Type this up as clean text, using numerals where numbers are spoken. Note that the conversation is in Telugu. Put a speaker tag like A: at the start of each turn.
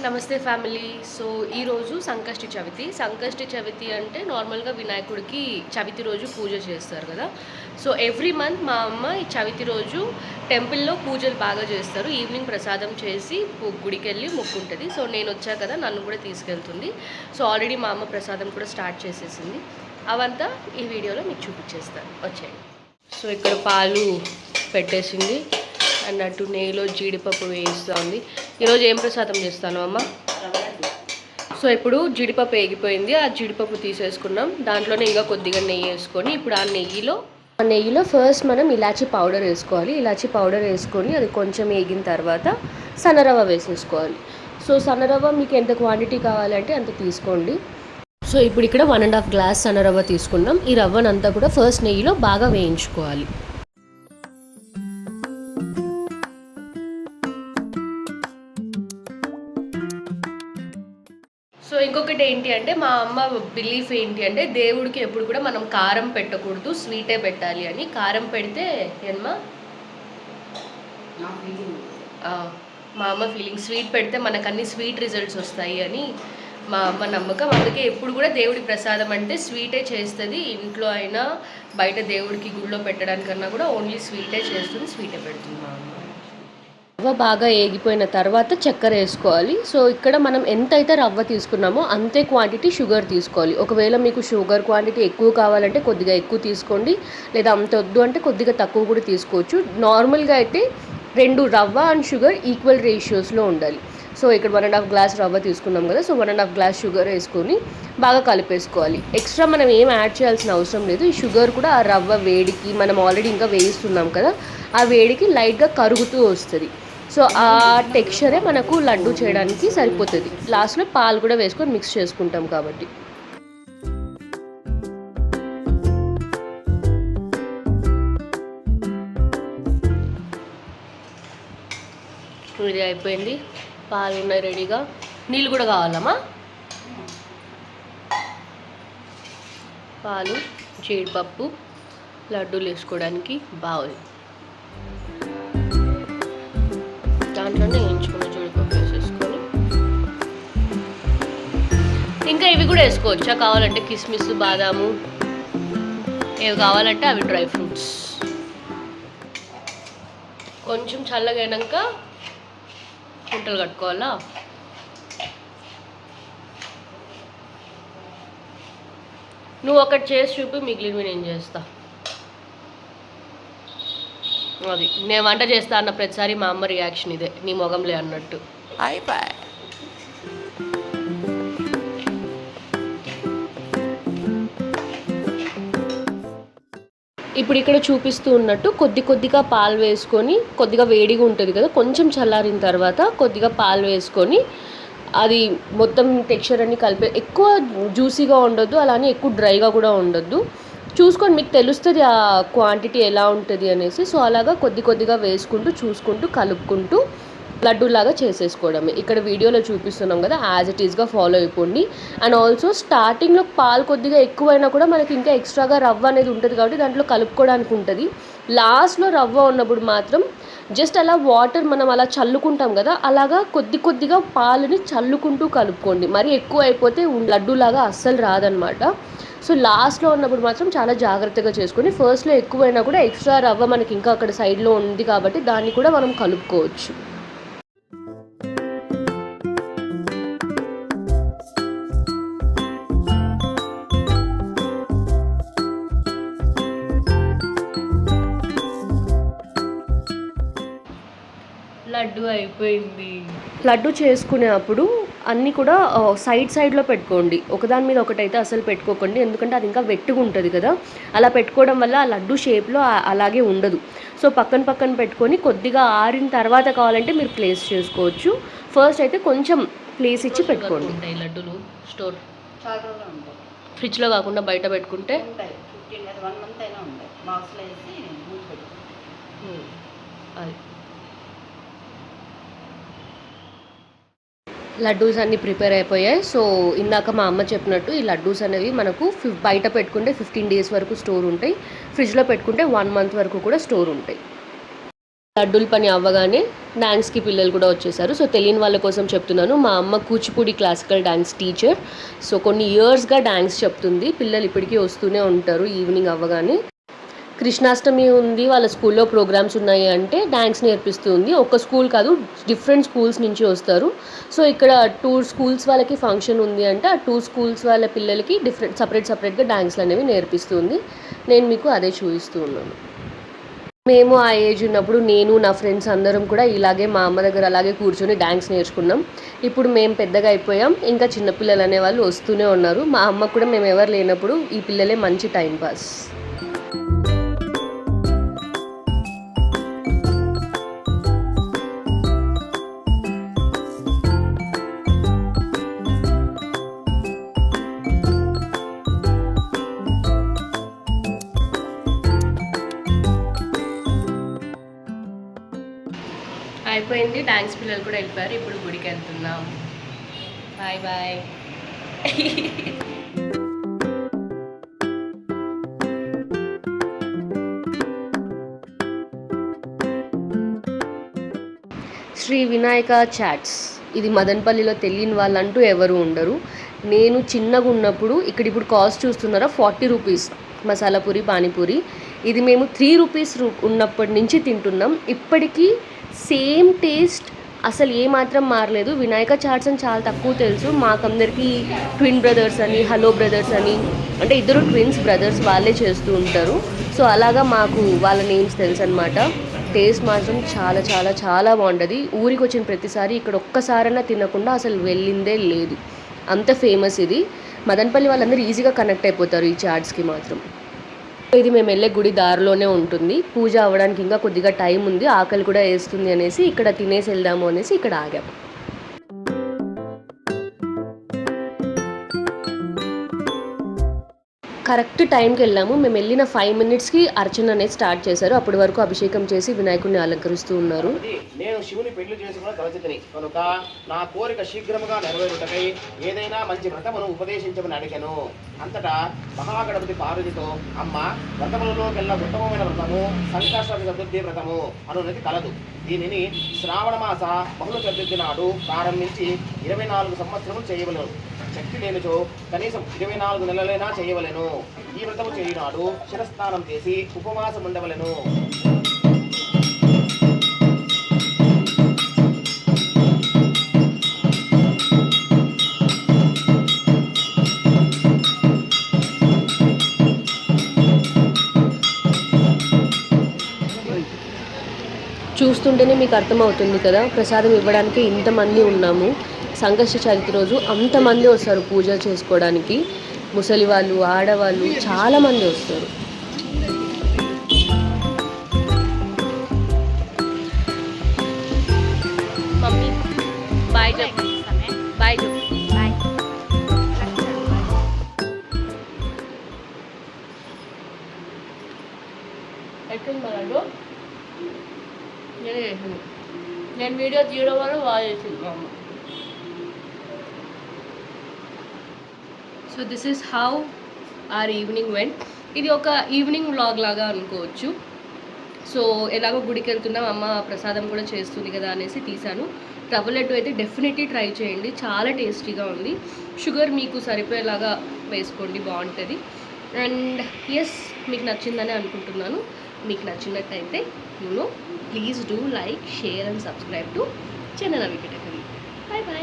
A: నమస్తే ఫ్యామిలీ. సో ఈరోజు సంకష్టి చవితి అంటే నార్మల్గా వినాయకుడికి చవితి రోజు పూజ చేస్తారు కదా. సో ఎవ్రీ మంత్ మా అమ్మ ఈ చవితి రోజు టెంపుల్లో పూజలు బాగా చేస్తారు. ఈవినింగ్ ప్రసాదం చేసి గుడికి వెళ్ళి మొక్కుంటుంది. సో నేను వచ్చా కదా, నన్ను కూడా తీసుకెళ్తుంది. సో ఆల్రెడీ మా అమ్మ ప్రసాదం కూడా స్టార్ట్ చేసేసింది. అవంతా ఈ వీడియోలో మీకు చూపించేస్తాను, వచ్చేయండి. సో ఇక్కడ పాలు పెట్టేసింది అన్నట్టు, నెయ్యిలో జీడిపప్పు వేస్తుంది. ఈరోజు ఏం ప్రసాదం చేస్తాను అమ్మ? సో ఇప్పుడు జీడిపప్పు వేగిపోయింది, ఆ జీడిపప్పు తీసేసుకున్నాం. దాంట్లోనే ఇంకా కొద్దిగా నెయ్యి వేసుకొని ఇప్పుడు ఆ నెయ్యిలో ఫస్ట్ మనం ఇలాచీ పౌడర్ వేసుకోవాలి. ఇలాచీ పౌడర్ వేసుకొని అది కొంచెం వేగిన తర్వాత సన్నరవ్వ వేసేసుకోవాలి. సో సన్నరవ్వ మీకు ఎంత క్వాంటిటీ కావాలంటే అంత తీసుకోండి. సో ఇప్పుడు ఇక్కడ 1.5 గ్లాస్ సన్నరవ్వ తీసుకున్నాం. ఈ రవ్వనంతా కూడా ఫస్ట్ నెయ్యిలో బాగా వేయించుకోవాలి. సో ఇంకొకటి ఏంటి అంటే, మా అమ్మ బిలీఫ్ ఏంటి అంటే, దేవుడికి ఎప్పుడు కూడా మనం కారం పెట్టకూడదు, స్వీటే పెట్టాలి అని. కారం పెడితే ఏమా మా అమ్మ ఫీలింగ్, స్వీట్ పెడితే మనకు అన్ని స్వీట్ రిజల్ట్స్ వస్తాయి అని మా అమ్మ నమ్మకం. అందుకే ఎప్పుడు కూడా దేవుడి ప్రసాదం అంటే స్వీటే చేస్తుంది. ఇంట్లో అయినా బయట దేవుడికి గుళ్ళో పెట్టడానికన్నా కూడా ఓన్లీ స్వీటే చేస్తుంది, స్వీటే పెడుతుంది మా అమ్మ. రవ్వ బాగా ఏగిపోయిన తర్వాత చక్కెర వేసుకోవాలి. సో ఇక్కడ మనం ఎంతైతే రవ్వ తీసుకున్నామో అంతే క్వాంటిటీ షుగర్ తీసుకోవాలి. ఒకవేళ మీకు షుగర్ క్వాంటిటీ ఎక్కువ కావాలంటే కొద్దిగా ఎక్కువ తీసుకోండి, లేదా అంత వద్దు అంటే కొద్దిగా తక్కువ కూడా తీసుకోవచ్చు. నార్మల్గా అయితే 2 రవ్వ అండ్ షుగర్ ఈక్వల్ రేషియోస్లో ఉండాలి. సో ఇక్కడ 1.5 గ్లాస్ రవ్వ తీసుకున్నాం కదా, సో 1.5 గ్లాస్ షుగర్ వేసుకొని బాగా కలిపేసుకోవాలి. ఎక్స్ట్రా మనం ఏం యాడ్ చేయాల్సిన అవసరం లేదు. ఈ షుగర్ కూడా ఆ రవ్వ వేడికి, మనం ఆల్రెడీ ఇంకా వేయిస్తున్నాం కదా, ఆ వేడికి లైట్గా కరుగుతూ వస్తుంది. సో ఆ టెక్స్చరే మనకు లడ్డు చేయడానికి సరిపోతుంది. లాస్ట్లో పాలు కూడా వేసుకొని మిక్స్ చేసుకుంటాం కాబట్టి. ఇది అయిపోయింది, పాలు ఉన్నాయి రెడీగా. నీళ్ళు కూడా కావాలమ్మా? పాలు, జీడిపప్పు, లడ్డూలు వేసుకోవడానికి బాగుంది. దాంట్లోనే వేయించుకున్న జీడిపప్పు వేసేసుకొని, ఇంకా ఇవి కూడా వేసుకోవచ్చా కావాలంటే, కిస్మిస్, బాదాము, ఏవి కావాలంటే అవి డ్రై ఫ్రూట్స్. కొంచెం చల్లగైనాక గుంటలు కట్టుకోవాలా. నువ్వు ఒకటి చేసి చూపి, మిగిలినవి నేను చేస్తా. అది నేను వంట చేస్తా అన్న ప్రతిసారి మా అమ్మ రియాక్షన్ ఇదే, నీ మొగంలే అన్నట్టు. అయిపోయి ఇప్పుడు ఇక్కడ చూపిస్తూ ఉన్నట్టు కొద్దిగా పాలు వేసుకొని, కొద్దిగా వేడిగా ఉంటుంది కదా, కొంచెం చల్లారిన తర్వాత కొద్దిగా పాలు వేసుకొని అది మొత్తం టెక్స్చర్ అన్ని కలిపి, ఎక్కువ జ్యూసీగా ఉండొద్దు, అలానే ఎక్కువ డ్రైగా కూడా ఉండొద్దు. చూసుకొని మీకు తెలుస్తుంది ఆ క్వాంటిటీ ఎలా ఉంటుంది అనేసి. సో అలాగా కొద్దిగా వేసుకుంటూ చూసుకుంటూ కలుపుకుంటూ లడ్డూలాగా చేసేసుకోవడమే. ఇక్కడ వీడియోలో చూపిస్తున్నాం కదా, యాజ్ ఇట్ ఈస్గా ఫాలో అయిపోండి. అండ్ ఆల్సో స్టార్టింగ్లో పాలు కొద్దిగా ఎక్కువైనా కూడా మనకి ఇంకా ఎక్స్ట్రాగా రవ్వ అనేది ఉంటుంది కాబట్టి దాంట్లో కలుపుకోవడానికి ఉంటుంది. లాస్ట్లో రవ్వ ఉన్నప్పుడు మాత్రం జస్ట్ అలా వాటర్ మనం అలా చల్లుకుంటాం కదా, అలాగా కొద్దిగా పాలుని చల్లుకుంటూ కలుపుకోండి. మరి ఎక్కువ అయిపోతే లడ్డూలాగా అస్సలు రాదనమాట. సో లాస్ట్లో ఉన్నప్పుడు మాత్రం చాలా జాగ్రత్తగా చేసుకొని, ఫస్ట్లో ఎక్కువైనా కూడా ఎక్స్ట్రా రవ్వ మనకి ఇంకా అక్కడ సైడ్లో ఉంది కాబట్టి దాన్ని కూడా మనం కలుపుకోవచ్చు. లడ్డు అయిపోయింది. లడ్డు చేసుకునేటప్పుడు అన్నీ కూడా సైడ్లో పెట్టుకోండి. ఒకదాని మీద ఒకటైతే అసలు పెట్టుకోకండి, ఎందుకంటే అది ఇంకా వెట్టుగా ఉంటుంది కదా. అలా పెట్టుకోవడం వల్ల ఆ లడ్డు షేప్లో అలాగే ఉండదు. సో పక్కన పెట్టుకొని కొద్దిగా ఆరిన తర్వాత కావాలంటే మీరు ప్లేస్ చేసుకోవచ్చు. ఫస్ట్ అయితే కొంచెం ప్లేస్ ఇచ్చి పెట్టుకోండి. ఉంటాయి లడ్డూలు స్టోర్ చాలా రోజులు ఉంటాయి, ఫ్రిడ్జ్లో కాకుండా బయట పెట్టుకుంటే 1 మంత్ అయినా ఉంటాయి. బాక్స్లో వేసి అది లడ్డూస్ అన్నీ ప్రిపేర్ అయిపోయాయి. సో ఇందాక మా అమ్మ చెప్పినట్టు ఈ లడ్డూస్ అనేవి మనకు బయట పెట్టుకుంటే 15 డేస్ వరకు స్టోర్ ఉంటాయి, ఫ్రిడ్జ్లో పెట్టుకుంటే 1 మంత్ వరకు కూడా స్టోర్ ఉంటాయి. లడ్డూల పని అవ్వగానే డాన్స్కి పిల్లలు కూడా వచ్చేసారు. సో తెలియని వాళ్ళ కోసం చెప్తున్నాను, మా అమ్మ Kuchipudi classical dance teacher. So కొన్ని ఇయర్స్గా డాన్స్ చెప్తుంది. పిల్లలు ఇప్పటికీ వస్తూనే ఉంటారు ఈవినింగ్ అవ్వగానే. కృష్ణాష్టమి ఉంది, వాళ్ళ స్కూల్లో ప్రోగ్రామ్స్ ఉన్నాయి అంటే డ్యాన్స్ నేర్పిస్తుంది. ఒక స్కూల్ కాదు, డిఫరెంట్ స్కూల్స్ నుంచి వస్తారు. సో ఇక్కడ 2 స్కూల్స్ వాళ్ళకి ఫంక్షన్ ఉంది అంటే ఆ 2 స్కూల్స్ వాళ్ళ పిల్లలకి సపరేట్గా డాన్స్లు అనేవి నేర్పిస్తుంది. నేను మీకు అదే చూపిస్తూ ఉన్నాను. మేము ఆ ఏజ్ ఉన్నప్పుడు నేను నా ఫ్రెండ్స్ అందరం కూడా ఇలాగే మా అమ్మ దగ్గర అలాగే కూర్చొని డ్యాన్స్ నేర్చుకున్నాం. ఇప్పుడు మేము పెద్దగా అయిపోయాం, ఇంకా చిన్నపిల్లలు అనేవాళ్ళు వస్తూనే ఉన్నారు. మా అమ్మకు కూడా మేము ఎవరు లేనప్పుడు ఈ పిల్లలే మంచి టైం పాస్. అయిపోయింది, డాన్స్ పిల్లలు కూడా వెళ్ళిపోయారు. ఇప్పుడు గుడికి వెళ్తున్నాం. Bye bye. Shri Vinayak chats, ఇది మదనపల్లిలో తెలియని వాళ్ళంటూ ఎవరు ఉండరు. నేను చిన్నగా ఉన్నప్పుడు ఇప్పుడు కాస్ట్ చూస్తున్నారా 40 రూపీస్ మసాలా పూరి పానీపూరి. ఇది మేము 3 రూపీస్ ఉన్నప్పటి నుంచి తింటున్నాం. ఇప్పటికీ సేమ్ టేస్ట్ అసలు ఏమాత్రం మారలేదు. వినాయక చాట్స్ అని చాలా తక్కువ తెలుసు మాకందరికీ. ట్విన్ బ్రదర్స్ అని, హలో బ్రదర్స్ అని, అంటే ఇద్దరు ట్విన్స్ బ్రదర్స్, వాళ్ళే చేస్తూ ఉంటారు. సో అలాగా మాకు వాళ్ళ నేమ్స్ తెలుసు అనమాట. టేస్ట్ మాత్రం చాలా చాలా చాలా బాగుంటుంది. ఊరికి వచ్చిన ప్రతిసారి ఇక్కడ ఒక్కసారైనా తినకుండా అసలు వెళ్ళిందే లేదు, అంత ఫేమస్ ఇది. మదనపల్లి వాళ్ళందరూ ఈజీగా కనెక్ట్ అయిపోతారు ఈ చాట్స్కి మాత్రం. ఇది మేము వెళ్ళే గుడి దారిలోనే ఉంటుంది. పూజ అవ్వడానికి ఇంకా కొద్దిగా టైం ఉంది, ఆకలి కూడా వేస్తుంది అనేసి ఇక్కడ తినేసి వెళ్దాము అనేసి ఇక్కడ ఆగాము. కరెక్ట్ టైంకి వెళ్ళాము. మేము వెళ్ళిన 5 మినిట్స్కి అర్చన అనేది స్టార్ట్ చేశారు. అప్పటి వరకు అభిషేకం చేసి వినాయకుడిని అలంకరిస్తూ ఉన్నారు.
B: నేను శివుని పెళ్లి చేసుకున్న తలచితిని కనుక నా కోరిక శీఘ్రముగా నెరవేరుటకై ఏదైనా మంచి వ్రతమును ఉపదేశించమని అడిగాను. అంతటా మహాగణపతి పార్వతితో, అమ్మ, వ్రతములలోకెల్లా ఉత్తమమైన వ్రతము సంకష్ట చతుర్థి వ్రతము అనున్నది కలదు. దీనిని శ్రావణ మాస బహుళ చతుర్థి నాడు ప్రారంభించి 24 సంవత్సరములు చేయవలను. శక్తి లేనిచో కనీసం 24 నెలలైనా చేయవలెను. ఈ వ్రతము చేయునాడు శిరస్నానం చేసి ఉపవాసం ఉండవలెను.
A: చూస్తుంటేనే మీకు అర్థమవుతుంది కదా, ప్రసాదం ఇవ్వడానికి ఇంతమంది ఉన్నాము. సంకష్ట చవితి రోజు అంతమంది వస్తారు పూజ చేసుకోవడానికి. ముసలి వాళ్ళు, ఆడవాళ్ళు చాలామంది వస్తారు. మమ్మీ బాయ్ చెప్పు, బాయ్ చెప్పు. ఎక్కడ మనకు నేను వీడియో తీయడం వల్ల బాగా చేసింది మా అమ్మ. So this is how or evening vent. ఇది ఒక ఈవినింగ్ వ్లాగ్ లాగా అనుకోవచ్చు. సో ఎలాగో గుడికి వెళ్తున్నాం, అమ్మ ప్రసాదం కూడా చేస్తుంది కదా అనేసి తీసాను. రవ్వ లడ్డు అయితే డెఫినెట్లీ ట్రై చేయండి, చాలా టేస్టీగా ఉంది. షుగర్ మీకు సరిపోయేలాగా వేసుకోండి, బాగుంటుంది. అండ్ ఎస్, మీకు నచ్చిందని అనుకుంటున్నాను. మీకు నచ్చినట్టయితే please do like, share and subscribe to channel అవి. Bye bye.